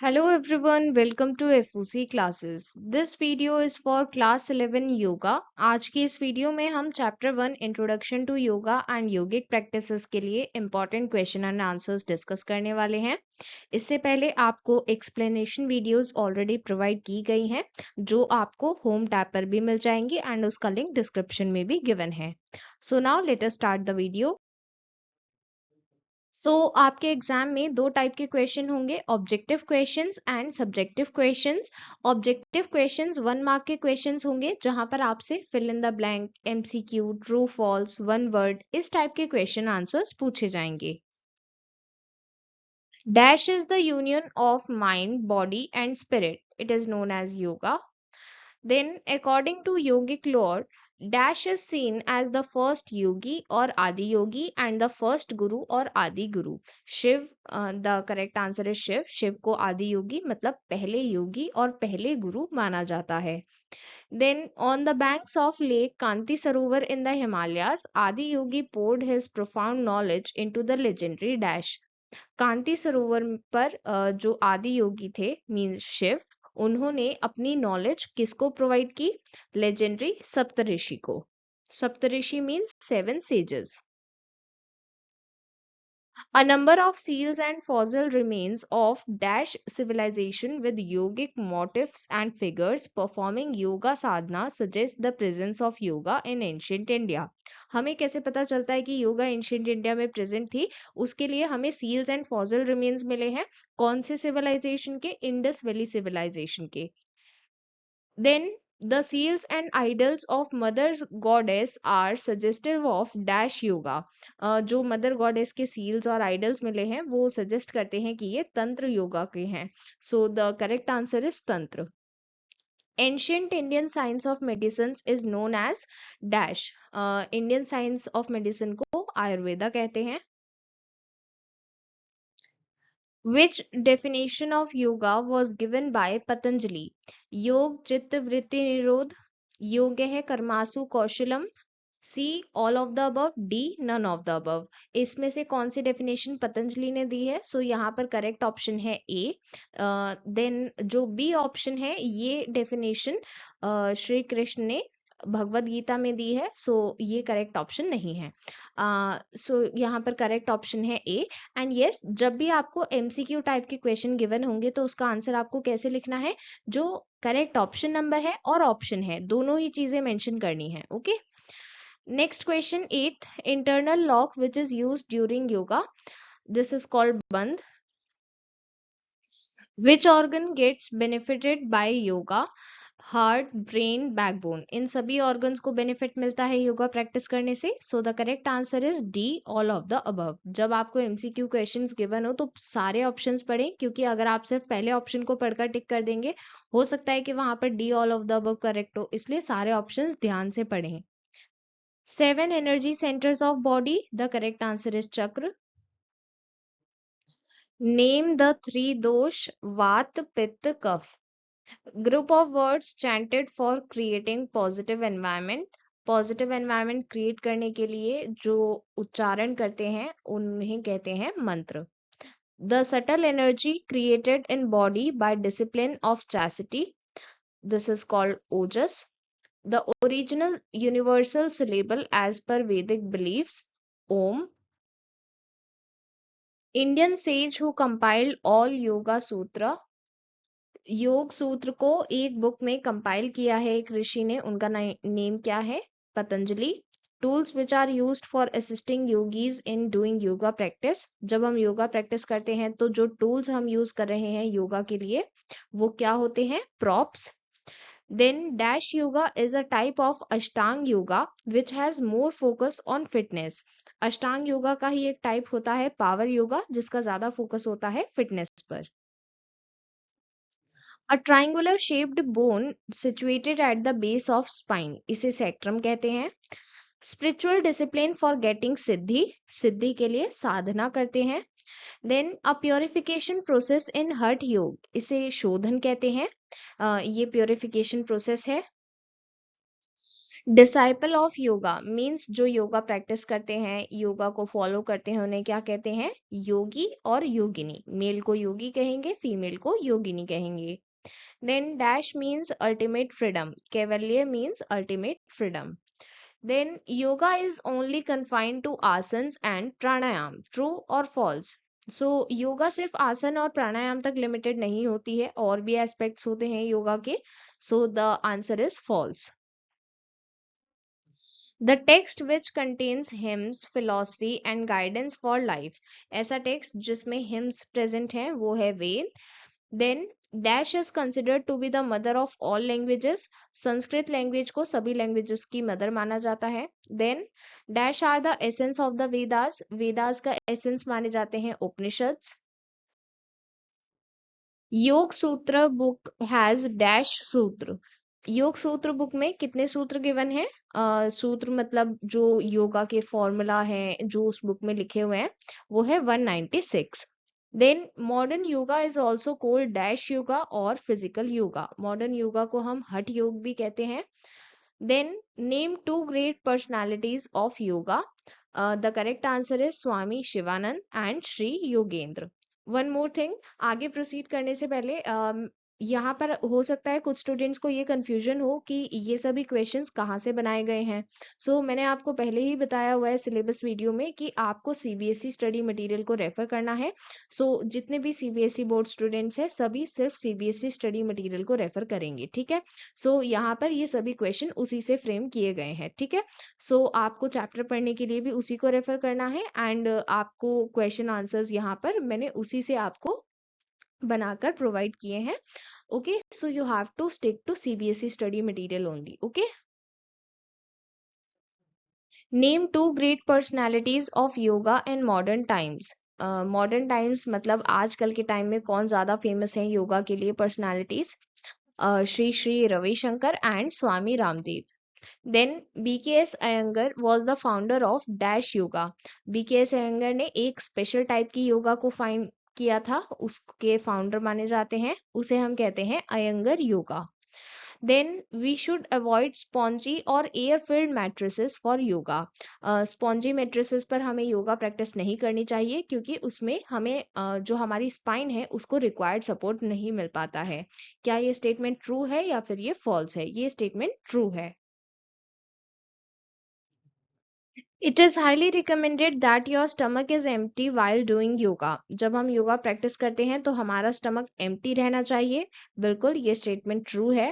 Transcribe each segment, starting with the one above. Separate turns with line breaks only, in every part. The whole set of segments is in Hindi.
Hello everyone, welcome to FOC classes. This video is for class 11 yoga. आज की इस वीडियो में हम chapter 1 introduction to yoga and yogic practices के लिए important question and answers discuss करने वाले हैं। इससे पहले आपको एक्सप्लेनेशन वीडियोस ऑलरेडी प्रोवाइड की गई हैं जो आपको होम टैब पर भी मिल जाएंगी एंड उसका लिंक डिस्क्रिप्शन में भी गिवन है। So now let us start the video. आपके एग्जाम में दो टाइप के क्वेश्चन होंगे, objective questions and subjective questions. Objective questions 1 mark के क्वेश्चंस होंगे जहां पर आपसे fill in the blank, MCQ, true false, one word, इस टाइप के क्वेश्चन आंसर्स पूछे जाएंगे। Dash is the union of mind, body and spirit, it is known as yoga. Then, according to yogic lore, Dash is seen as the first yogi or Adi yogi and the first guru or Adi guru. Shiva, the correct answer is Shiva. Shiva को आदि योगी मतलब पहले योगी और पहले गुरु माना जाता है। Then, on the banks of Lake Kanti Sarovar in the Himalayas, Adi yogi poured his profound knowledge into the legendary Dash. कांति सरोवर पर जो आदि योगी थे मीन्स शिव, उन्होंने अपनी नॉलेज किसको प्रोवाइड की? लेजेंडरी सप्तऋषि को। Saptarishi means 7 sages. A number of seals and fossil remains of Dash civilization with yogic motifs and figures performing yoga sadhana suggest the presence of yoga in ancient India. हमें कैसे पता चलता है कि योगा एंशियंट इंडिया में प्रेजेंट थी? उसके लिए हमें सील्स एंड फॉसिल रिमेन्स मिले हैं। कौन से सिविलाइजेशन के? इंडस वैली सिविलाइजेशन के। Then the seals and idols of mother goddess are suggestive of dash yoga. जो मदर गॉडेस के सील्स और आइडल्स मिले हैं वो सजेस्ट करते हैं कि ये तंत्र योगा के हैं। So the correct answer is tantra. Ancient Indian science of medicine is known as dash. Indian science of medicine को आयुर्वेदा कहते हैं। Which definition of yoga was given by Patanjali? योग चित्त वृत्ति निरोध, योग है कर्मासु कौशलम, C all of the above, D none of the above. इसमें से कौन सी डेफिनेशन पतंजलि ने दी है? सो यहाँ पर करेक्ट ऑप्शन है ए। देन जो बी ऑप्शन है ये डेफिनेशन श्री कृष्ण ने भगवत गीता में दी है, सो ये करेक्ट ऑप्शन नहीं है। सो यहाँ पर करेक्ट ऑप्शन है ए। एंड यस, जब भी आपको एमसीक्यू टाइप के क्वेश्चन गिवन होंगे तो उसका आंसर आपको कैसे लिखना है? जो करेक्ट ऑप्शन नंबर है और ऑप्शन है दोनों ही चीजें मेंशन करनी है। Okay, next question 8, internal lock which is used during yoga, this is called bandh. Which organ gets benefited by yoga? Heart, brain, backbone, इन सभी ऑर्गन्स को बेनिफिट मिलता है योगा प्रैक्टिस करने से। So the correct answer is D all of the above. जब आपको एमसीक्यू क्वेश्चंस गिवन हो तो सारे ऑप्शंस पढ़ें, क्योंकि अगर आप सिर्फ पहले ऑप्शन को पढ़कर टिक कर देंगे हो सकता है कि वहां पर D all of the above correct हो, इसलिए सारे ऑप्शंस ध्यान से पढ़ें। 7 energy centers of body, the correct answer is chakra. Name the 3 dosh, Vat, Pitta, Kapha. Group of words chanted for creating positive environment. Positive environment create करने के लिए जो उच्चारण करते हैं उन्हें कहते हैं मंत्र। The subtle energy created in body by discipline of chastity, this is called ojas. The original universal syllable as per Vedic beliefs, Om. Indian sage who compiled all Yoga Sutra. योग सूत्र को एक बुक में कंपाइल किया है एक ऋषि ने, उनका नेम क्या है? Patanjali. Tools which are used for assisting yogis in doing yoga practice. जब हम योगा प्रैक्टिस करते हैं तो जो टूल्स हम यूज कर रहे हैं योगा के लिए वो क्या होते हैं? Props. Then Dash Yoga is a type of Ashtang Yoga which has more focus on fitness. अष्टांग योगा का ही एक टाइप होता है पावर योगा जिसका ज्यादा फोकस होता है फिटनेस पर। A triangular shaped bone situated at the base of spine, इसे सैक्रम कहते हैं। Spiritual discipline for getting सिद्धि, सिद्धि के लिए साधना करते हैं। Then a purification process in हठ योग, इसे शोधन कहते हैं। ये प्योरिफिकेशन प्रोसेस है। डिसाइपल ऑफ योगा मीन्स जो योगा प्रैक्टिस करते हैं, योगा को फॉलो करते हैं, उन्हें क्या कहते हैं? योगी और योगिनी। मेल को योगी कहेंगे, फीमेल को योगिनी कहेंगे। Then dash means ultimate freedom, kaivalya means ultimate freedom. Then yoga is only confined to asanas and pranayama, true और फॉल्स? सो योगा सिर्फ आसन और प्राणायाम तक लिमिटेड नहीं होती है, और भी एस्पेक्ट्स होते हैं योगा के। So the answer is false. The text which contains hymns, philosophy and guidance for life. ऐसा टेक्स्ट जिसमें hymns present हैं वो है वेद. Then dash is considered to be the mother of all languages. Sanskrit language को सभी लैंग्वेजेस की मदर माना जाता है. Then dash are the essence of the Vedas. Vedas का एसेंस माने जाते हैं उपनिषद्स. योग सूत्र बुक हैज डैश सूत्र. योग सूत्र बुक में कितने सूत्र गिवन है? सूत्र मतलब जो योगा के फॉर्मूला है जो उस बुक में लिखे हुए हैं वो है 196. Then modern yoga is also called dash yoga और फिजिकल योगा. मॉडर्न योगा को हम हठ योग भी कहते हैं. Then name two great personalities of yoga. The correct answer is Swami Shivananda and Shri Yogendra. One more thing, आगे प्रोसीड करने से पहले यहाँ पर हो सकता है कुछ स्टूडेंट्स को ये कंफ्यूजन हो कि ये सभी क्वेश्चंस कहाँ से बनाए गए हैं. सो मैंने आपको पहले ही बताया हुआ है सिलेबस वीडियो में कि आपको सीबीएसई स्टडी मटेरियल को रेफर करना है. सो जितने भी सीबीएसई बोर्ड स्टूडेंट्स हैं सभी सिर्फ सीबीएसई स्टडी मटेरियल को रेफर करेंगे, ठीक है. सो यहाँ पर ये सभी क्वेश्चन उसी से फ्रेम किए गए हैं, ठीक है. सो आपको चैप्टर पढ़ने के लिए भी उसी को रेफर करना है, एंड आपको क्वेश्चन आंसर्स यहाँ पर मैंने उसी से आपको बनाकर प्रोवाइड किए हैं. Okay, so you have to stick to CBSE study material only. Okay, name two great personalities of yoga in modern times. Modern times मतलब आजकल के टाइम में कौन ज्यादा फेमस है योगा के लिए personalities? Shri Shri Ravishankar and Swami Ramdev. Then BKS Iyengar was the founder of Dash Yoga. BKS Iyengar ने एक स्पेशल टाइप की योगा को फाइंड किया था, उसके फाउंडर माने जाते हैं, उसे हम कहते हैं Iyengar yoga. Then we should avoid spongy और air filled mattresses for yoga. Spongy mattresses पर हमें योगा प्रैक्टिस नहीं करनी चाहिए क्योंकि उसमें हमें जो हमारी स्पाइन है उसको रिक्वायर्ड सपोर्ट नहीं मिल पाता है. क्या ये स्टेटमेंट ट्रू है या फिर ये फॉल्स है? ये स्टेटमेंट ट्रू है. It is highly recommended that your stomach is empty while doing yoga. जब हम योगा प्रैक्टिस करते हैं तो हमारा स्टमक एम्प्टी रहना चाहिए. बिल्कुल, ये स्टेटमेंट ट्रू है.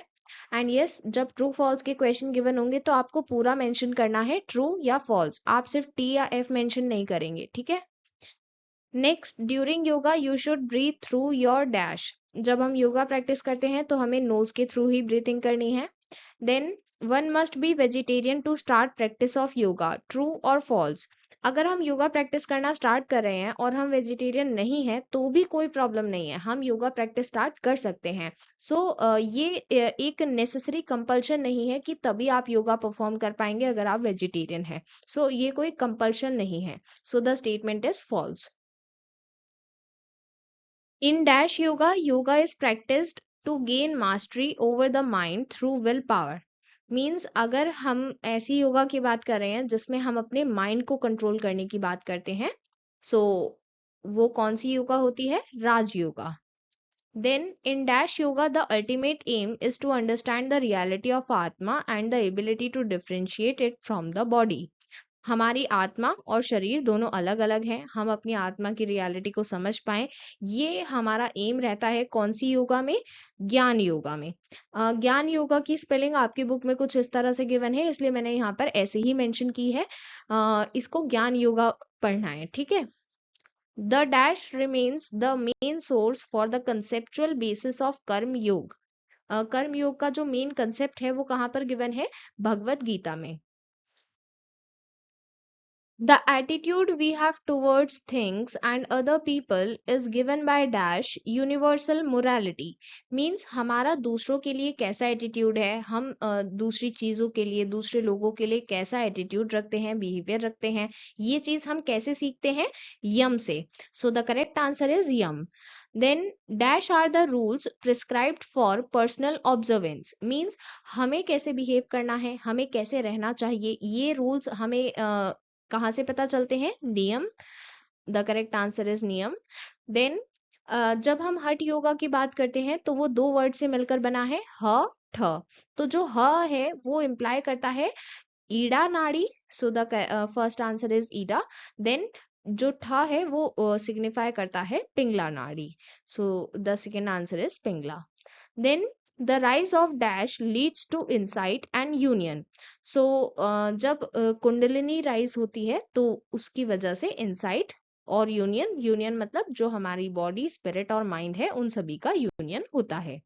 एंड यस, जब ट्रू फॉल्स के क्वेश्चन गिवन होंगे तो आपको पूरा मेंशन करना है ट्रू या फॉल्स. आप सिर्फ टी या एफ मेंशन नहीं करेंगे, ठीक है. Next, during yoga you should breathe through your dash. जब हम योगा प्रैक्टिस करते हैं तो हमें नोज के थ्रू ही ब्रीथिंग करनी है. Then one must be vegetarian to start practice of yoga, true और फॉल्स? अगर हम योगा प्रैक्टिस करना स्टार्ट कर रहे हैं और हम वेजिटेरियन नहीं हैं तो भी कोई प्रॉब्लम नहीं है, हम योगा प्रैक्टिस स्टार्ट कर सकते हैं. सो ये एक नेसेसरी कंपल्शन नहीं है कि तभी आप योगा परफॉर्म कर पाएंगे अगर आप वेजिटेरियन हैं. सो ये कोई कंपल्शन नहीं है. So the statement is false. In Dash Yoga, yoga is practiced to gain mastery over the mind through willpower. Means अगर हम ऐसी योगा की बात कर रहे हैं जिसमें हम अपने माइंड को कंट्रोल करने की बात करते हैं, सो वो कौन सी योगा होती है? Raj yoga. Then in dash yoga the ultimate aim is to understand the reality of atma and the ability to differentiate it from the body. हमारी आत्मा और शरीर दोनों अलग अलग हैं, हम अपनी आत्मा की रियलिटी को समझ पाएं, ये हमारा एम रहता है. कौन सी योगा में? ज्ञान योगा में. ज्ञान योगा की स्पेलिंग आपकी बुक में कुछ इस तरह से गिवन है, इसलिए मैंने यहाँ पर ऐसे ही मेंशन की है. इसको ज्ञान योगा पढ़ना है, ठीक है. The dash remains the main source for the conceptual basis of कर्म योग. कर्म योग का जो मेन कंसेप्ट है वो कहाँ पर गिवन है? भगवत गीता में. The attitude we have towards things and other people is given by dash universal morality. Means हमारा दूसरों के लिए कैसा एटीट्यूड है, हम दूसरी चीजों के लिए, दूसरे लोगों के लिए कैसा एटीट्यूड रखते हैं, बिहेवियर रखते हैं, ये चीज हम कैसे सीखते हैं? यम से. So the correct answer is Yama. Then dash are the rules prescribed for personal observance. Means हमें कैसे बिहेव करना है, हमें कैसे रहना चाहिए, ये रूल्स हमें कहाँ से पता चलते हैं? नियम. द करेक्ट आंसर इज नियम. देन जब हम हठ योगा की बात करते हैं तो वो दो वर्ड से मिलकर बना है ह ठ. तो जो ह है वो इम्प्लाई करता है ईड़ा नाड़ी. So the first answer is Ida. Then जो ठ है वो सिग्निफाई करता है पिंगला नाड़ी. So the second answer is Pingala. Then the rise of dash leads to insight and union. So जब कुंडलिनी राइज होती है तो उसकी वजह से इंसाइट और यूनियन, यूनियन मतलब जो हमारी बॉडी, स्पिरिट और माइंड है उन सभी का यूनियन होता है.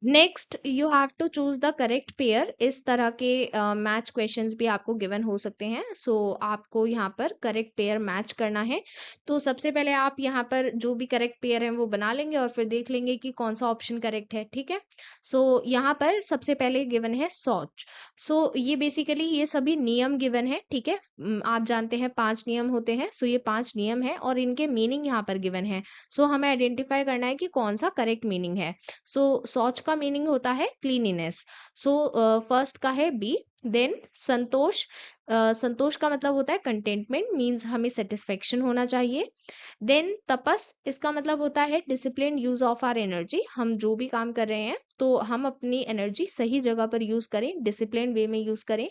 Next you have to choose the correct pair. इस तरह के मैच क्वेश्चंस भी आपको गिवन हो सकते हैं. सो आपको यहाँ पर करेक्ट पेयर मैच करना है. तो सबसे पहले आप यहाँ पर जो भी करेक्ट पेयर है वो बना लेंगे और फिर देख लेंगे कि कौन सा ऑप्शन करेक्ट है. ठीक है. सो यहाँ पर सबसे पहले गिवन है सोच. सो ये बेसिकली ये सभी नियम गिवन है. ठीक है. आप जानते हैं 5 नियम होते हैं. सो ये 5 नियम है और इनके मीनिंग यहाँ पर गिवन है. सो हमें आइडेंटिफाई करना है कि कौन सा करेक्ट मीनिंग है. सो शौच का मीनिंग होता है क्लीनिनेस. सो फर्स्ट का है बी. देन संतोष. संतोष का मतलब होता है कंटेंटमेंट, मीन्स हमें सेटिस्फेक्शन होना चाहिए. देन तपस, इसका मतलब होता है discipline use of our energy. हम जो भी काम कर रहे हैं तो हम अपनी एनर्जी सही जगह पर यूज करें, डिसिप्लिन वे में यूज करें.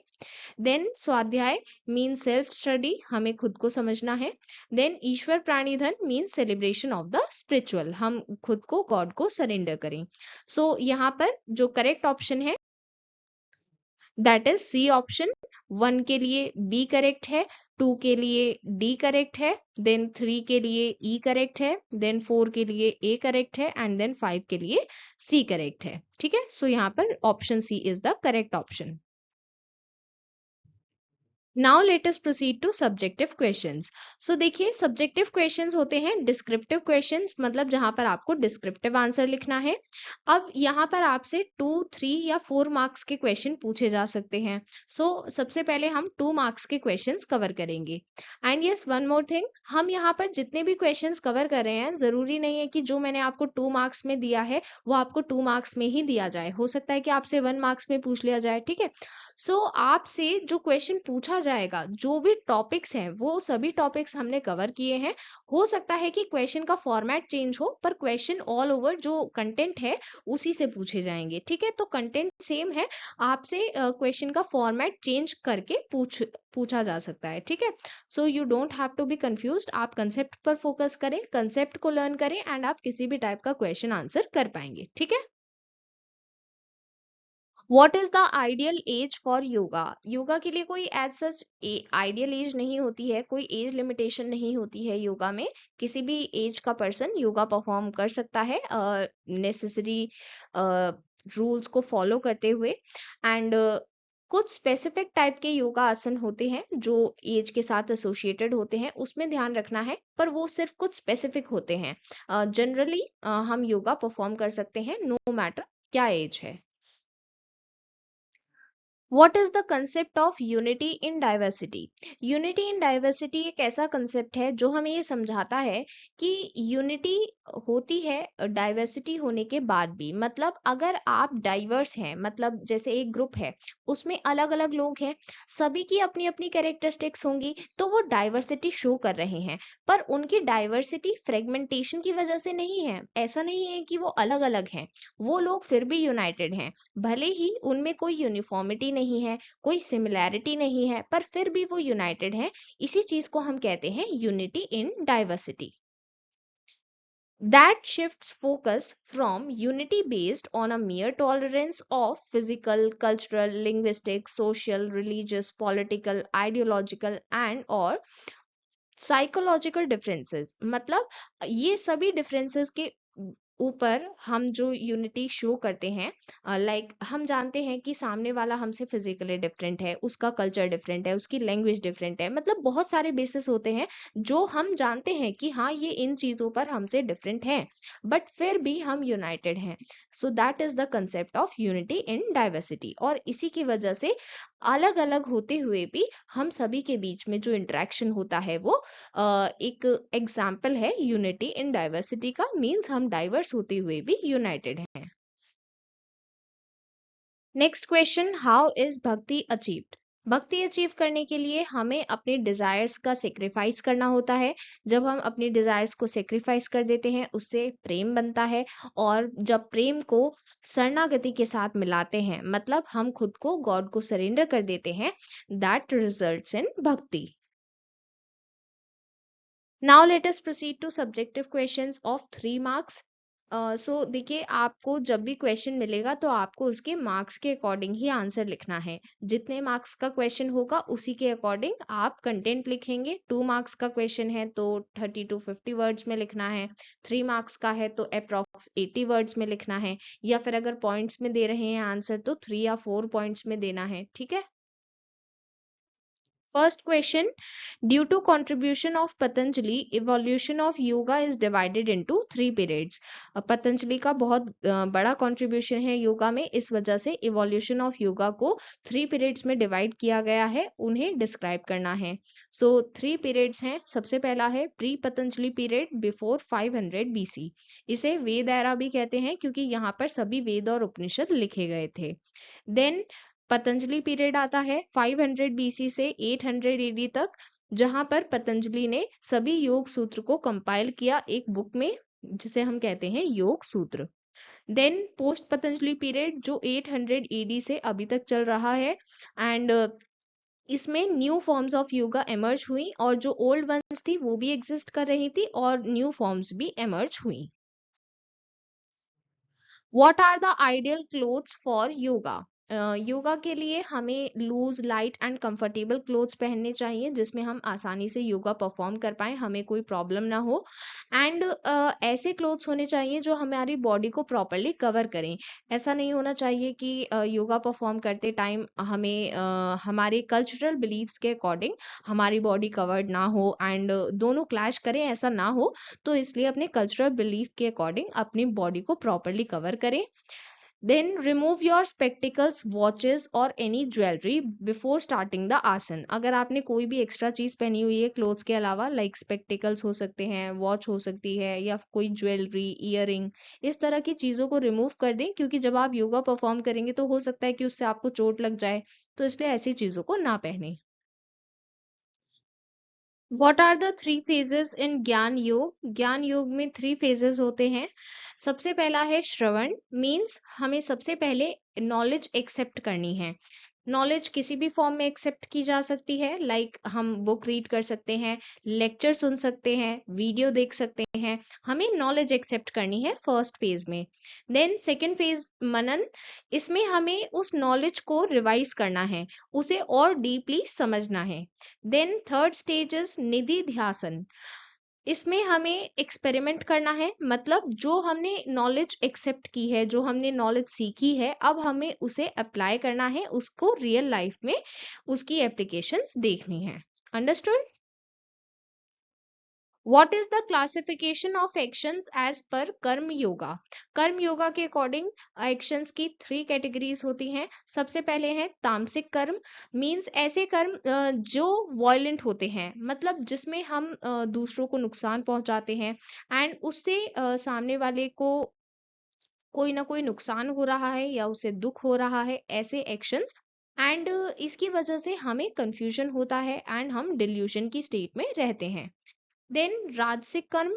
देन स्वाध्याय मीन सेल्फ स्टडी, हमें खुद को समझना है. Then Ishvara pranidhana mean celebration of the spiritual, हम खुद को गॉड को सरेंडर करें. सो यहाँ पर जो करेक्ट ऑप्शन है दैट इज सी ऑप्शन. 1 के लिए बी करेक्ट है, 2 के लिए डी करेक्ट है, देन 3 के लिए ई करेक्ट है, देन 4 के लिए ए करेक्ट है एंड देन 5 के लिए सी करेक्ट है. ठीक है. सो यहाँ पर option C is the correct option. Now let us proceed to subjective questions. So देखिए सब्जेक्टिव क्वेश्चंस होते हैं डिस्क्रिप्टिव क्वेश्चंस, मतलब जहां पर आपको डिस्क्रिप्टिव आंसर लिखना है. अब यहाँ पर आपसे 2, 3 या 4 मार्क्स के क्वेश्चन पूछे जा सकते हैं. सो सबसे पहले हम 2 मार्क्स के क्वेश्चंस कवर करेंगे. And yes one more thing, हम यहाँ पर जितने भी क्वेश्चंस कवर कर रहे हैं जरूरी नहीं है कि जो मैंने आपको 2 मार्क्स में दिया है वो आपको 2 मार्क्स में ही दिया जाए. हो सकता है कि आपसे 1 मार्क्स में पूछ लिया जाए. ठीक है. सो आपसे जो क्वेश्चन पूछा जाएगा, जो भी टॉपिक्स हैं वो सभी टॉपिक्स हमने कवर किए हैं. हो सकता है कि क्वेश्चन का फॉर्मेट चेंज हो पर क्वेश्चन ऑल ओवर जो कंटेंट है उसी से पूछे जाएंगे. ठीक है. तो कंटेंट सेम है, आपसे क्वेश्चन का फॉर्मेट चेंज करके पूछा जा सकता है. ठीक है. So you don't have to be confused. आप कंसेप्ट पर फोकस करें, कंसेप्ट को लर्न करें एंड आप किसी भी टाइप का क्वेश्चन आंसर कर पाएंगे. ठीक है. What is the ideal age for yoga? Yoga के लिए कोई एज सच आइडियल एज नहीं होती है, कोई एज लिमिटेशन नहीं होती है. योगा में किसी भी एज का पर्सन योगा परफॉर्म कर सकता है नेसेसरी रूल्स को फॉलो करते हुए. एंड कुछ स्पेसिफिक टाइप के योगा आसन होते हैं जो एज के साथ एसोसिएटेड होते हैं, उसमें ध्यान रखना है. पर वो सिर्फ कुछ स्पेसिफिक होते हैं. जनरली हम योगा परफॉर्म कर सकते हैं नो मैटर क्या एज है. What is the concept of unity in diversity? Unity in diversity एक ऐसा कंसेप्ट है जो हमें ये समझाता है कि यूनिटी होती है डाइवर्सिटी होने के बाद भी. मतलब अगर आप डाइवर्स हैं, मतलब जैसे एक ग्रुप है उसमें अलग अलग लोग हैं, सभी की अपनी अपनी कैरेक्टरिस्टिक्स होंगी तो वो डाइवर्सिटी शो कर रहे हैं. पर उनकी डाइवर्सिटी फ्रेगमेंटेशन की वजह से नहीं है. ऐसा नहीं है कि वो अलग अलग हैं, वो लोग फिर भी यूनाइटेड हैं. भले ही उनमें कोई यूनिफॉर्मिटी नहीं है, कोई सिमिलैरिटी नहीं है, पर फिर भी वो यूनाइटेड हैं. इसी चीज को हम कहते हैं unity in diversity. That shifts focus from unity based on a mere tolerance of physical, cultural, linguistic, social, religious, political, ideological and or psychological differences. मतलब ये सभी डिफरेंसेस के ऊपर हम जो यूनिटी शो करते हैं, लाइक हम जानते हैं कि सामने वाला हमसे फिजिकली डिफरेंट है, उसका कल्चर डिफरेंट है, उसकी लैंग्वेज डिफरेंट है, मतलब बहुत सारे बेसिस होते हैं जो हम जानते हैं कि हाँ ये इन चीजों पर हमसे डिफरेंट है, बट फिर भी हम यूनाइटेड हैं। So that is the concept of unity in diversity. और इसी की वजह से अलग अलग होते हुए भी हम सभी के बीच में जो इंटरेक्शन होता है वो एक एग्जाम्पल है यूनिटी इन डाइवर्सिटी का, मीन्स हम डाइवर्स होते हुए भी यूनाइटेड हैं। नेक्स्ट क्वेश्चन, हाउ इज भक्ति अचीव्ड? भक्ति अचीव करने के लिए हमें अपने डिजायर्स का सेक्रीफाइस करना होता है। जब हम अपने डिजायर्स को सेक्रीफाइस कर देते हैं उससे प्रेम बनता है, और जब प्रेम को शरणागति के साथ मिलाते हैं, मतलब हम खुद को गॉड को सरेंडर कर देते हैं, that results in bhakti. Now let us proceed to subjective questions of 3 marks. So देखिए, आपको जब भी क्वेश्चन मिलेगा तो आपको उसके मार्क्स के अकॉर्डिंग ही आंसर लिखना है। जितने मार्क्स का क्वेश्चन होगा उसी के अकॉर्डिंग आप कंटेंट लिखेंगे। 2 मार्क्स का क्वेश्चन है तो 30 to 50 वर्ड्स में लिखना है। 3 मार्क्स का है तो अप्रॉक्स 80 वर्ड्स में लिखना है, या फिर अगर पॉइंट्स में दे रहे हैं आंसर तो 3 या 4 पॉइंट्स में देना है। ठीक है। First question, due to contribution of Patanjali, evolution of yoga is divided into 3 periods. Patanjali का बहुत बड़ा contribution है योगा में, इस वजह से evolution of yoga को 3 periods में divide किया गया है, उन्हें describe करना है। So 3 periods हैं। सबसे पहला है pre Patanjali period before 500 BC। इसे वेद एरा भी कहते हैं क्योंकि यहाँ पर सभी वेद और उपनिषद लिखे गए थे। देन पतंजलि पीरियड आता है 500 BC से 800 AD तक, जहां पर पतंजलि ने सभी योग सूत्र को कंपाइल किया एक बुक में, जिसे हम कहते हैं योग सूत्र। देन पोस्ट पतंजलि पीरियड जो 800 AD से अभी तक चल रहा है, एंड इसमें new forms of yoga emerge हुई, और जो ओल्ड वंस थी वो भी एग्जिस्ट कर रही थी और न्यू फॉर्म्स भी एमर्ज हुई। What are the ideal clothes for yoga? Yoga के लिए हमें loose light and comfortable clothes पहनने चाहिए, जिसमें हम आसानी से योगा परफॉर्म कर पाए, हमें कोई प्रॉब्लम ना हो। एंड ऐसे क्लोथ्स होने चाहिए जो हमारी बॉडी को प्रॉपरली कवर करें। ऐसा नहीं होना चाहिए कि योगा परफॉर्म करते टाइम हमें हमारे कल्चरल बिलीव्स के अकॉर्डिंग हमारी बॉडी कवर्ड ना हो, एंड दोनों क्लैश करें, ऐसा ना हो। तो इसलिए अपने कल्चरल बिलीफ के अकॉर्डिंग अपनी बॉडी को प्रॉपरली कवर करें। Then remove your spectacles, watches और any jewellery before starting the asana. अगर आपने कोई भी एक्स्ट्रा चीज पहनी हुई है क्लोथ्स के अलावा, लाइक स्पेक्टिकल्स हो सकते हैं, वॉच हो सकती है, या कोई ज्वेलरी, ईयरिंग, इस तरह की चीजों को रिमूव कर दें, क्योंकि जब आप योगा परफॉर्म करेंगे तो हो सकता है कि उससे आपको चोट लग जाए, तो इसलिए ऐसी चीजों को ना पहने। What are the 3 phases in ज्ञान योग? ज्ञान योग में 3 phases होते हैं। सबसे पहला है श्रवण, मीन्स हमें सबसे पहले नॉलेज एक्सेप्ट करनी है। नॉलेज किसी भी फॉर्म में एक्सेप्ट की जा सकती है, लाइक हम बुक रीड कर सकते हैं, लेक्चर सुन सकते हैं, वीडियो देख सकते हैं। हमें नॉलेज एक्सेप्ट करनी है फर्स्ट फेज में। देन सेकेंड फेज मनन, इसमें हमें उस नॉलेज को रिवाइज करना है, उसे और डीपली समझना है। देन थर्ड स्टेज इज निधि ध्यासन, इसमें हमें एक्सपेरिमेंट करना है, मतलब जो हमने नॉलेज एक्सेप्ट की है, जो हमने नॉलेज सीखी है, अब हमें उसे अप्लाई करना है, उसको रियल लाइफ में उसकी एप्लीकेशंस देखनी है। Understood? What is the classification of actions as per karma yoga? कर्म योगा के अकॉर्डिंग एक्शंस की 3 कैटेगरीज होती हैं। सबसे पहले है तामसिक कर्म, मींस ऐसे कर्म जो वॉयलेंट होते हैं, मतलब जिसमें हम दूसरों को नुकसान पहुंचाते हैं, एंड उससे सामने वाले को कोई ना कोई नुकसान हो रहा है या उसे दुख हो रहा है, ऐसे एक्शंस। एंड इसकी वजह से हमें कंफ्यूजन होता है एंड हम डिल्यूशन की स्टेट में रहते हैं। देन राजसिक कर्म,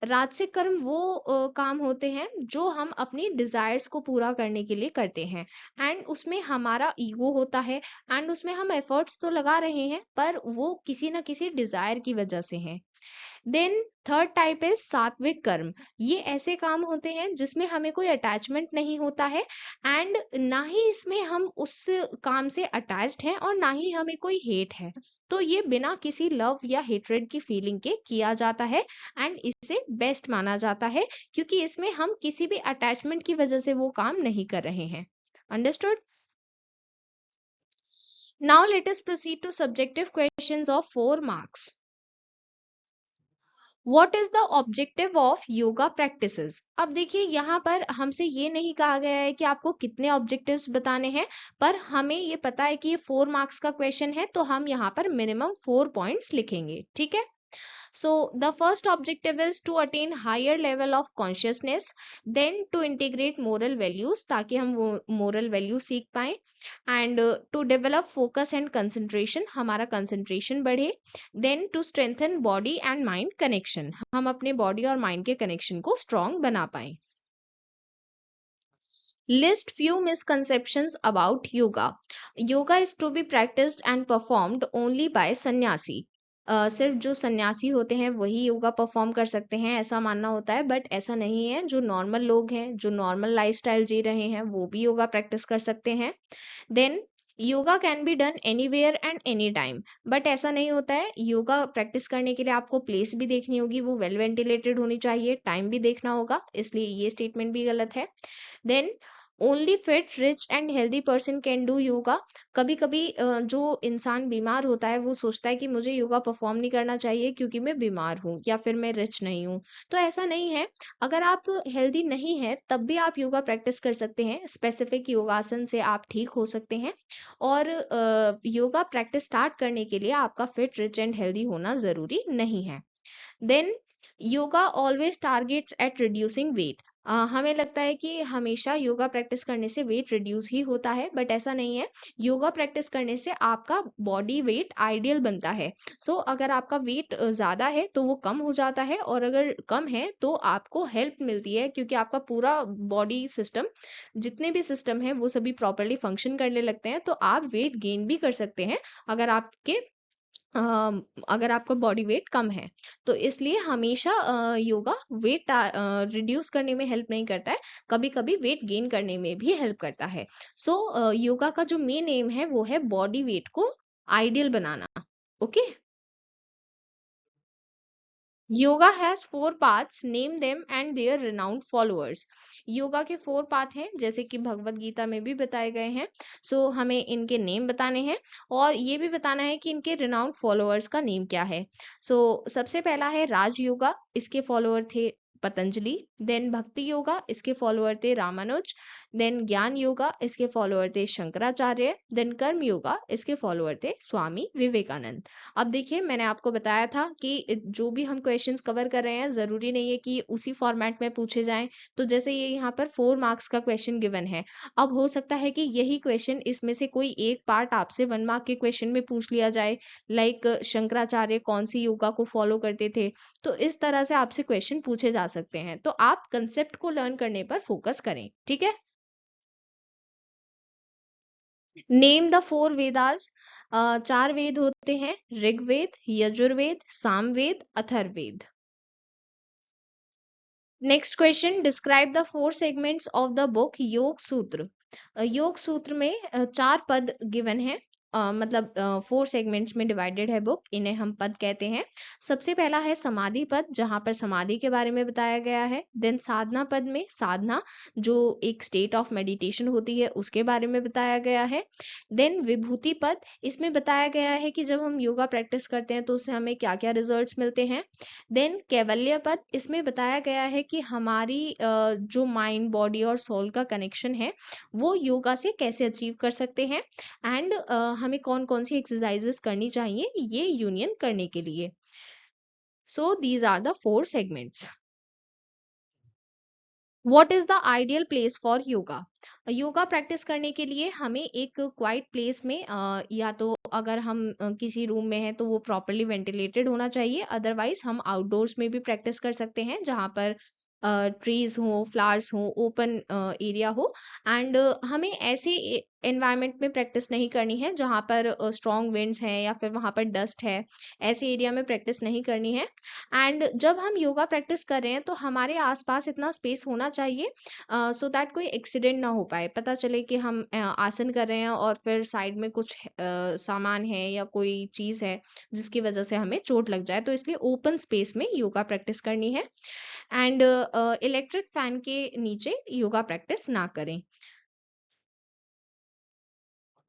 राजसिक कर्म वो काम होते हैं जो हम अपनी डिजायर्स को पूरा करने के लिए करते हैं, एंड उसमें हमारा ईगो होता है, एंड उसमें हम एफर्ट्स तो लगा रहे हैं पर वो किसी ना किसी डिजायर की वजह से हैं। देन थर्ड टाइप इज सात्विक कर्म। ये ऐसे काम होते हैं जिसमें हमें कोई अटैचमेंट नहीं होता है एंड ना ही इसमें हम उस काम से अटैच्ड हैं और ना ही हमें कोई हेट है। तो ये बिना किसी लव या हेट्रेड की फीलिंग के किया जाता है एंड इसे बेस्ट माना जाता है क्योंकि इसमें हम किसी भी अटैचमेंट की वजह से वो काम नहीं कर रहे हैं। Understood? Now let us proceed to subjective questions of 4 marks. What is the objective of yoga practices? अब देखिए यहाँ पर हमसे ये नहीं कहा गया है कि आपको कितने ऑब्जेक्टिव्स बताने हैं, पर हमें ये पता है कि ये 4 मार्क्स का क्वेश्चन है तो हम यहाँ पर मिनिमम 4 पॉइंट्स लिखेंगे, ठीक है? So the first objective is to attain higher level of consciousness, then to integrate moral values ताकि हम वो moral values सीख पाएं, and to develop focus and concentration, हमारा concentration बढ़े, then to strengthen body and mind connection, हम अपने body और mind के connection को strong बना पाएं। List few misconceptions about yoga. Yoga is to be practiced and performed only by sannyasi. सिर्फ जो सन्यासी होते हैं वही योगा परफॉर्म कर सकते हैं ऐसा मानना होता है, बट ऐसा नहीं है। जो नॉर्मल लोग हैं, जो नॉर्मल लाइफस्टाइल जी रहे हैं, वो भी योगा प्रैक्टिस कर सकते हैं। Then yoga can be done anywhere and any time, but ऐसा नहीं होता है। योगा प्रैक्टिस करने के लिए आपको प्लेस भी देखनी होगी, वो वेल वेंटिलेटेड होनी चाहिए, टाइम भी देखना होगा, इसलिए ये स्टेटमेंट भी गलत है। Then only fit rich and healthy person can do yoga. कभी कभी जो इंसान बीमार होता है वो सोचता है कि मुझे योगा परफॉर्म नहीं करना चाहिए क्योंकि मैं बीमार हूँ या फिर मैं रिच नहीं हूँ, तो ऐसा नहीं है। अगर आप हेल्दी नहीं है तब भी आप योगा प्रैक्टिस कर सकते हैं। स्पेसिफिक योगासन से आप ठीक हो सकते हैं और योगा प्रैक्टिस स्टार्ट करने के लिए आपका फिट रिच एंड हेल्दी होना जरूरी नहीं है। Then yoga always targets at reducing weight. हमें लगता है कि हमेशा योगा प्रैक्टिस करने से वेट रिड्यूस ही होता है, बट ऐसा नहीं है। योगा प्रैक्टिस करने से आपका बॉडी वेट आइडियल बनता है। सो अगर आपका वेट ज़्यादा है तो वो कम हो जाता है, और अगर कम है तो आपको हेल्प मिलती है क्योंकि आपका पूरा बॉडी सिस्टम, जितने भी सिस्टम है वो सभी प्रॉपरली फंक्शन करने लगते हैं, तो आप वेट गेन भी कर सकते हैं अगर आपके अगर आपका बॉडी वेट कम है। तो इसलिए हमेशा योगा वेट रिड्यूस करने में हेल्प नहीं करता है, कभी कभी वेट गेन करने में भी हेल्प करता है। सो योगा का जो मेन एम है वो है बॉडी वेट को आइडियल बनाना। Okay. Yoga has 4 paths, name them and their renowned followers. Yoga के 4 पाथ हैं जैसे कि भगवत गीता में भी बताए गए हैं। सो हमें इनके नेम बताने हैं और ये भी बताना है कि इनके रिनाउंड फॉलोअर्स का नेम क्या है। सबसे पहला है राज योगा, इसके फॉलोअर थे पतंजलि। देन भक्ति योगा, इसके फॉलोअर थे रामानुज। देन ज्ञान योगा, इसके फॉलोअर थे शंकराचार्य। देन कर्म योगा, इसके फॉलोअर थे स्वामी विवेकानंद। अब देखिए मैंने आपको बताया था कि जो भी हम क्वेश्चंस कवर कर रहे हैं जरूरी नहीं है कि उसी फॉर्मेट में पूछे जाएं। तो जैसे ये यहाँ पर 4 मार्क्स का क्वेश्चन गिवन है, अब हो सकता है कि यही क्वेश्चन इसमें से कोई एक पार्ट आपसे 1 मार्क के क्वेश्चन में पूछ लिया जाए, लाइक शंकराचार्य कौन सी योगा को फॉलो करते थे। तो इस तरह से आपसे क्वेश्चन पूछे जा सकते हैं, तो आप कंसेप्ट को लर्न करने पर फोकस करें, ठीक है। Name the 4 Vedas. 4 वेद होते हैं, Rigveda, Yajurveda, Samaveda, Atharvaveda. Next question, describe the 4 segments of the book Yoga Sutra. योग सूत्र में 4 पद गिवन है, मतलब 4 सेगमेंट्स में डिवाइडेड है बुक, इन्हें हम पद कहते हैं। सबसे पहला है समाधि पद, जहां पर समाधि के बारे में बताया गया है। देन साधना पद में साधना, जो एक स्टेट ऑफ मेडिटेशन होती है, उसके बारे में बताया गया है। देन विभूति पद, इसमें बताया गया है कि जब हम योगा प्रैक्टिस करते हैं तो उससे हमें क्या क्या रिजल्ट्स मिलते हैं। देन कैवल्य पद, इसमें बताया गया है कि हमारी जो माइंड बॉडी और सोल का कनेक्शन है वो योगा से कैसे अचीव कर सकते हैं, एंड हमें कौन कौन सी एक्सरसाइजेस करनी चाहिए ये यूनियन करने के लिए। So these are the 4 segments. What is the ideal place for yoga? Yoga practice करने के लिए हमें एक क्वाइट प्लेस में, या तो अगर हम किसी रूम में हैं तो वो प्रॉपरली वेंटिलेटेड होना चाहिए, अदरवाइज हम आउटडोर्स में भी प्रैक्टिस कर सकते हैं जहाँ पर ट्रीज हो, फ्लावर्स हो, ओपन एरिया हो, एंड हमें ऐसे एनवायरनमेंट में प्रैक्टिस नहीं करनी है जहाँ पर स्ट्रॉन्ग विंड्स हैं या फिर वहाँ पर डस्ट है। ऐसे एरिया में प्रैक्टिस नहीं करनी है। एंड जब हम योगा प्रैक्टिस कर रहे हैं तो हमारे आसपास इतना स्पेस होना चाहिए सो दैट कोई एक्सीडेंट ना हो पाए। पता चले कि हम आसन कर रहे हैं और फिर साइड में कुछ सामान है या कोई चीज़ है जिसकी वजह से हमें चोट लग जाए, तो इसलिए ओपन स्पेस में योगा प्रैक्टिस करनी है। एंड इलेक्ट्रिक फैन के नीचे योगा प्रैक्टिस ना करें।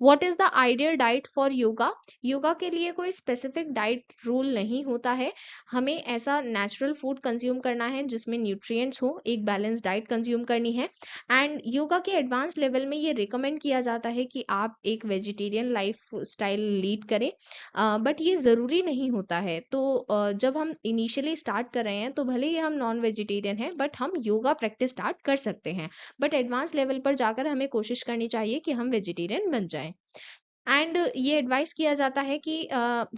What is the ideal diet for yoga? Yoga के लिए कोई स्पेसिफिक डाइट रूल नहीं होता है। हमें ऐसा नेचुरल फूड कंज्यूम करना है जिसमें न्यूट्रिएंट्स हो, एक बैलेंस डाइट कंज्यूम करनी है। एंड योगा के एडवांस लेवल में ये रिकमेंड किया जाता है कि आप एक वेजिटेरियन लाइफ स्टाइल लीड करें, बट ये ज़रूरी नहीं होता है। तो जब हम इनिशियली स्टार्ट कर रहे हैं तो भले ही हम नॉन वेजिटेरियन हैं, बट हम योगा प्रैक्टिस स्टार्ट कर सकते हैं। बट एडवांस लेवल पर जाकर हमें कोशिश करनी चाहिए कि हम वेजिटेरियन बन जाएं। एंड ये एडवाइस किया जाता है कि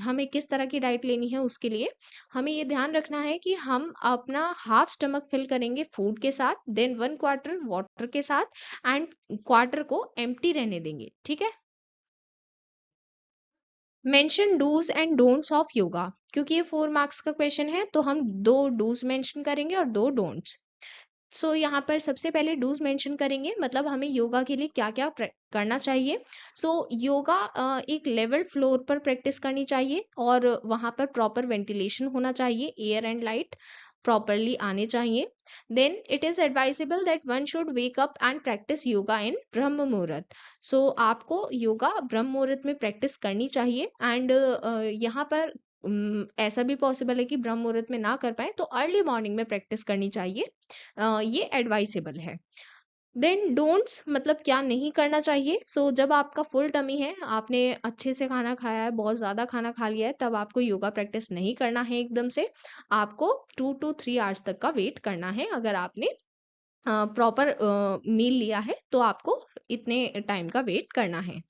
हमें किस तरह की डाइट लेनी है। उसके लिए हमें ये ध्यान रखना है कि हम अपना हाफ स्टमक फिल करेंगे फूड के साथ, देन 1/4 वाटर के साथ, एंड क्वार्टर को एम्प्टी रहने देंगे। ठीक है। Mention dos and don'ts of yoga. क्योंकि ये 4 मार्क्स का क्वेश्चन है तो हम 2 डूज मेंशन करेंगे और 2 डोंट्स। सो यहाँ पर सबसे पहले डूज मेंशन करेंगे, मतलब हमें योगा के लिए क्या क्या करना चाहिए। सो योगा एक लेवल फ्लोर पर प्रैक्टिस करनी चाहिए और वहाँ पर प्रॉपर वेंटिलेशन होना चाहिए, एयर एंड लाइट प्रॉपरली आने चाहिए। Then it is advisable that one should wake up and practise yoga in Brahma muhurta. सो आपको योगा ब्रह्म मुहूर्त में प्रैक्टिस करनी चाहिए। एंड यहाँ पर ऐसा भी पॉसिबल है कि ब्रह्म मुहूर्त में ना कर पाए तो अर्ली मॉर्निंग में प्रैक्टिस करनी चाहिए। ये एडवाइसेबल है। देन डोंट्स मतलब क्या नहीं करना चाहिए। सो जब आपका फुल टमी है, आपने अच्छे से खाना खाया है, बहुत ज़्यादा खाना खा लिया है, तब आपको योगा प्रैक्टिस नहीं करना है एकदम से। आपको 2 to 3 आवर्स तक का वेट करना है। अगर आपने प्रॉपर मील लिया है तो आपको इतने टाइम का वेट करना है।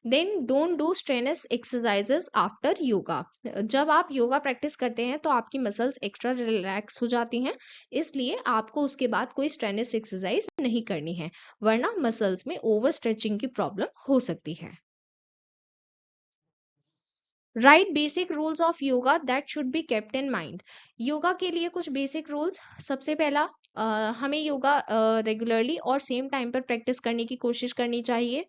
Then don't do strenuous exercises after yoga. जब आप योगा प्रैक्टिस करते हैं तो आपकी मसल्स एक्स्ट्रा रिलैक्स हो जाती हैं, इसलिए आपको उसके बाद कोई स्ट्रेनस एक्सरसाइज नहीं करनी है, वरना मसल्स में ओवर स्ट्रेचिंग की प्रॉब्लम हो सकती है। Right basic rules of yoga that should be kept in mind. Yoga के लिए कुछ बेसिक रूल्स। सबसे पहला, हमें योगा रेगुलरली और सेम टाइम पर प्रैक्टिस करने की कोशिश करनी चाहिए।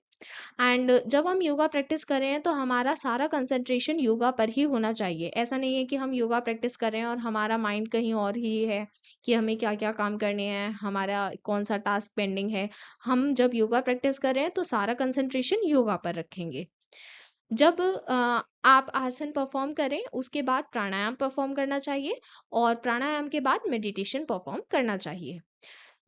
एंड जब हम योगा प्रैक्टिस कर रहे हैं तो हमारा सारा कंसंट्रेशन योगा पर ही होना चाहिए। ऐसा नहीं है कि हम योगा प्रैक्टिस कर रहे हैं और हमारा माइंड कहीं और ही है कि हमें क्या क्या काम करने हैं, हमारा कौन सा टास्क पेंडिंग है। हम जब योगा प्रैक्टिस कर रहे हैं तो सारा कंसंट्रेशन योगा पर रखेंगे। जब आप आसन परफॉर्म करें उसके बाद प्राणायाम परफॉर्म करना चाहिए और प्राणायाम के बाद मेडिटेशन परफॉर्म करना चाहिए।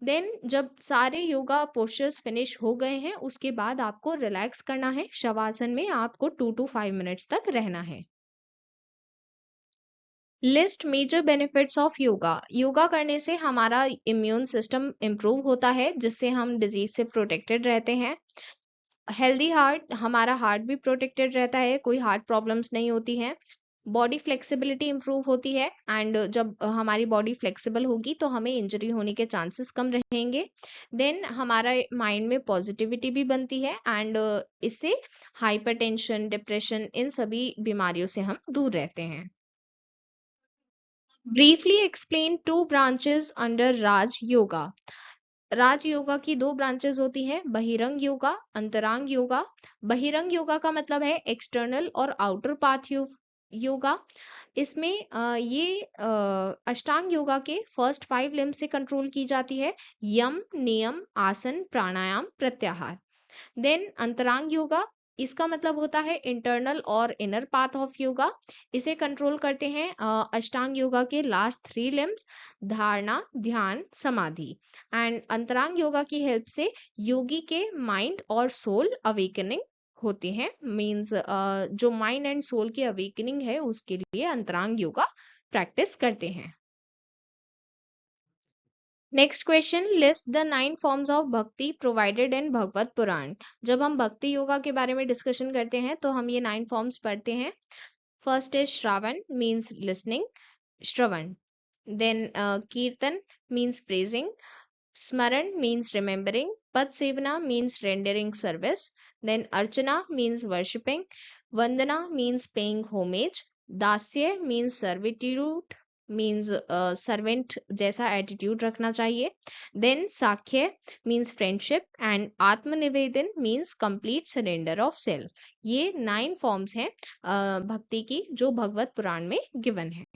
देन जब सारे योगा पोस्चर्स फिनिश हो गए हैं उसके बाद आपको रिलैक्स करना है। शवासन में आपको 2 to 5 मिनट्स तक रहना है। List major benefits of yoga. Yoga करने से हमारा इम्यून सिस्टम इम्प्रूव होता है जिससे हम डिजीज से प्रोटेक्टेड रहते हैं। हेल्दी हार्ट, हमारा हार्ट भी प्रोटेक्टेड रहता है, कोई हार्ट प्रॉब्लम्स नहीं होती हैं। बॉडी फ्लेक्सिबिलिटी इंप्रूव होती है एंड जब हमारी बॉडी फ्लेक्सिबल होगी तो हमें इंजरी होने के चांसेस कम रहेंगे। देन हमारा माइंड में पॉजिटिविटी भी बनती है एंड इससे हाइपरटेंशन, डिप्रेशन, इन सभी बीमारियों से हम दूर रहते हैं। ब्रीफली एक्सप्लेन 2 ब्रांचेस अंडर राज योगा। राज योगा की 2 ब्रांचेस होती हैं, बहिरंग योगा, अंतरांग योगा। बहिरंग योगा का मतलब है एक्सटर्नल और आउटर पाथ योगा। इसमें ये अष्टांग योगा के फर्स्ट 5 लिम्ब से कंट्रोल की जाती है, यम, नियम, आसन, प्राणायाम, प्रत्याहार। देन अंतरांग योगा, इसका मतलब होता है इंटरनल और इनर पाथ ऑफ योगा। इसे कंट्रोल करते हैं अष्टांग योगा के लास्ट 3 लिम्स, धारणा, ध्यान, समाधि। एंड अंतरांग योगा की हेल्प से योगी के माइंड और सोल अवेकनिंग होते हैं। मीन्स जो माइंड एंड सोल की अवेकनिंग है उसके लिए अंतरांग योगा प्रैक्टिस करते हैं। Next question, list the 9 forms of भक्ति प्रोवाइडेड इन भगवत पुराण। जब हम भक्ति योगा के बारे में डिस्कशन करते हैं तो हम ये 9 फॉर्म्स पढ़ते हैं। First is Shravan, means listening, Shravan. Then Kirtan means praising. Smaran means remembering. Pad Sevana means rendering service. Then Archana means worshipping. Vandana means paying homage. Dasya means servitude, means servant जैसा attitude रखना चाहिए. Then Sakhya means friendship and Atmanivedan means complete surrender of self. ये 9 forms हैं भक्ति की जो भगवत पुराण में given है.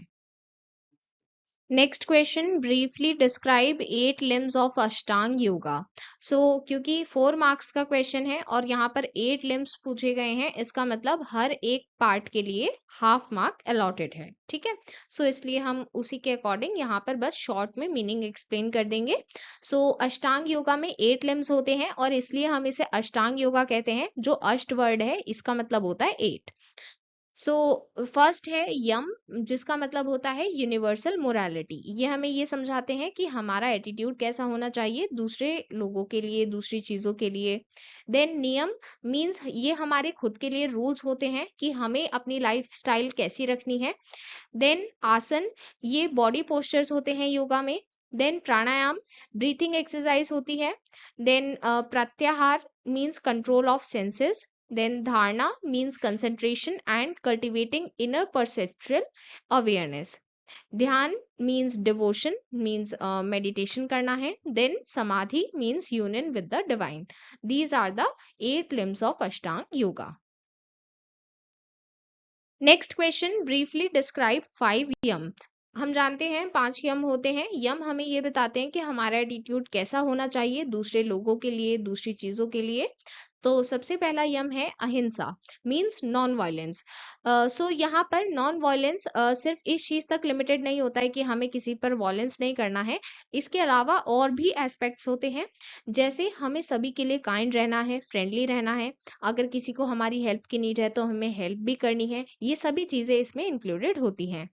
Next question, briefly describe 8 limbs of अष्टांग योगा. सो क्योंकि 4 मार्क्स का क्वेश्चन है और यहाँ पर 8 लिम्स पूछे गए हैं, इसका मतलब हर एक पार्ट के लिए हाफ मार्क अलॉटेड है. ठीक है, सो इसलिए हम उसी के अकॉर्डिंग यहाँ पर बस शॉर्ट में मीनिंग एक्सप्लेन कर देंगे. सो अष्टांग योगा में 8 लिम्स होते हैं और इसलिए हम इसे अष्टांग योगा कहते हैं. जो अष्ट वर्ड है इसका मतलब होता है 8. सो फर्स्ट है यम, जिसका मतलब होता है यूनिवर्सल मोरालिटी. ये हमें ये समझाते हैं कि हमारा एटीट्यूड कैसा होना चाहिए दूसरे लोगों के लिए, दूसरी चीजों के लिए. देन नियम मीन्स ये हमारे खुद के लिए रूल्स होते हैं कि हमें अपनी लाइफ स्टाइल कैसी रखनी है. देन आसन, ये बॉडी पोस्चर्स होते हैं योगा में. देन प्राणायाम, ब्रीथिंग एक्सरसाइज होती है. देन प्रत्याहार means control of senses. Then dharana means concentration and cultivating inner perceptual awareness. ध्यान means devotion, means meditation करना है. Then samadhi means union with the divine. These are the 8 limbs of Ashtanga Yoga. Next question, briefly describe 5 यम. हम जानते हैं 5 यम होते हैं. यम हमें ये बताते हैं कि हमारा एटीट्यूड कैसा होना चाहिए दूसरे लोगों के लिए, दूसरी चीजों के लिए. तो सबसे पहला यम है अहिंसा, मीन्स नॉन वायलेंस. सो यहाँ पर नॉन वायलेंस सिर्फ इस चीज तक लिमिटेड नहीं होता है कि हमें किसी पर वायलेंस नहीं करना है. इसके अलावा और भी एस्पेक्ट्स होते हैं, जैसे हमें सभी के लिए काइंड रहना है, फ्रेंडली रहना है. अगर किसी को हमारी हेल्प की नीड है तो हमें हेल्प भी करनी है. ये सभी चीजें इसमें इंक्लूडेड होती हैं.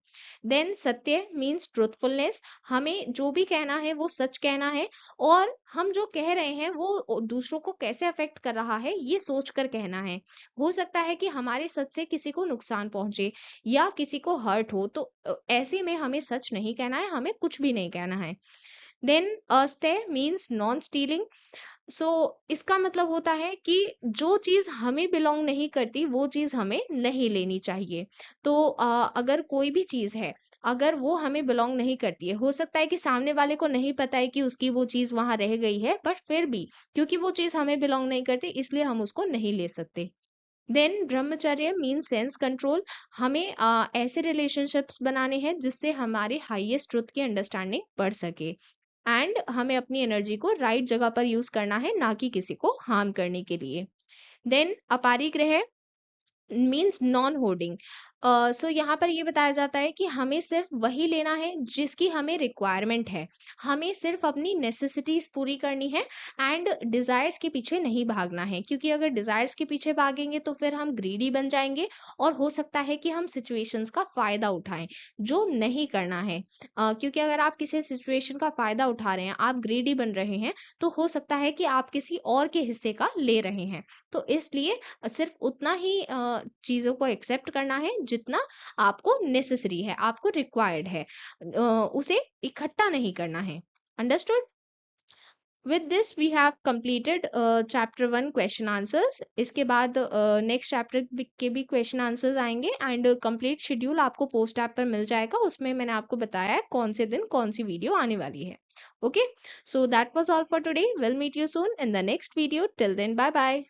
देन सत्य मीन्स ट्रूथफुलनेस, हमें जो भी कहना है वो सच कहना है और हम जो कह रहे हैं वो दूसरों को कैसे अफेक्ट कर रहा है ये सोच कर कहना है. हो सकता है कि हमारे सच से किसी को नुकसान पहुंचे या किसी को हर्ट हो, तो ऐसे में हमें सच नहीं कहना है, हमें कुछ भी नहीं कहना है. Then asteya means non stealing. So इसका मतलब होता है कि जो चीज हमें बिलोंग नहीं करती वो चीज हमें नहीं लेनी चाहिए. तो अगर कोई भी चीज है, अगर वो हमें बिलोंग नहीं करती है, हो सकता है कि सामने वाले को नहीं पता है कि उसकी वो चीज वहां रह गई है, बट फिर भी क्योंकि वो चीज हमें बिलोंग नहीं करती इसलिए हम उसको नहीं ले सकते. देन ब्रह्मचर्य मीन सेंस कंट्रोल, हमें ऐसे रिलेशनशिप्स बनाने हैं जिससे हमारे हाईएस्ट ट्रुथ की अंडरस्टैंडिंग बढ़ सके. एंड हमें अपनी एनर्जी को राइट जगह पर यूज करना है, ना कि किसी को हार्म करने के लिए. Then aparigraha means non hoarding. So यहाँ पर ये बताया जाता है कि हमें सिर्फ वही लेना है जिसकी हमें रिक्वायरमेंट है. हमें सिर्फ अपनी नेसेसिटीज पूरी करनी है एंड डिजायर्स के पीछे नहीं भागना है, क्योंकि अगर डिजायर्स के पीछे भागेंगे तो फिर हम ग्रीडी बन जाएंगे और हो सकता है कि हम सिचुएशंस का फायदा उठाएं, जो नहीं करना है. क्योंकि अगर आप किसी सिचुएशन का फायदा उठा रहे हैं, आप ग्रीडी बन रहे हैं, तो हो सकता है कि आप किसी और के हिस्से का ले रहे हैं. तो इसलिए सिर्फ उतना ही चीजों को एक्सेप्ट करना है जितना आपको नेसेसरी है, आपको रिक्वायर्ड है. उसे इकट्ठा नहीं करना है. Understood? With this we have completed chapter 1 question answers. इसके बाद नेक्स्ट चैप्टर के भी क्वेश्चन आंसर्स आएंगे एंड कंप्लीट शेड्यूल आपको पोस्ट ऐप पर मिल जाएगा. उसमें मैंने आपको बताया है कौन से दिन कौन सी वीडियो आने वाली है. Okay, so that was all for today. Will meet you soon in the next video. Till then, bye bye.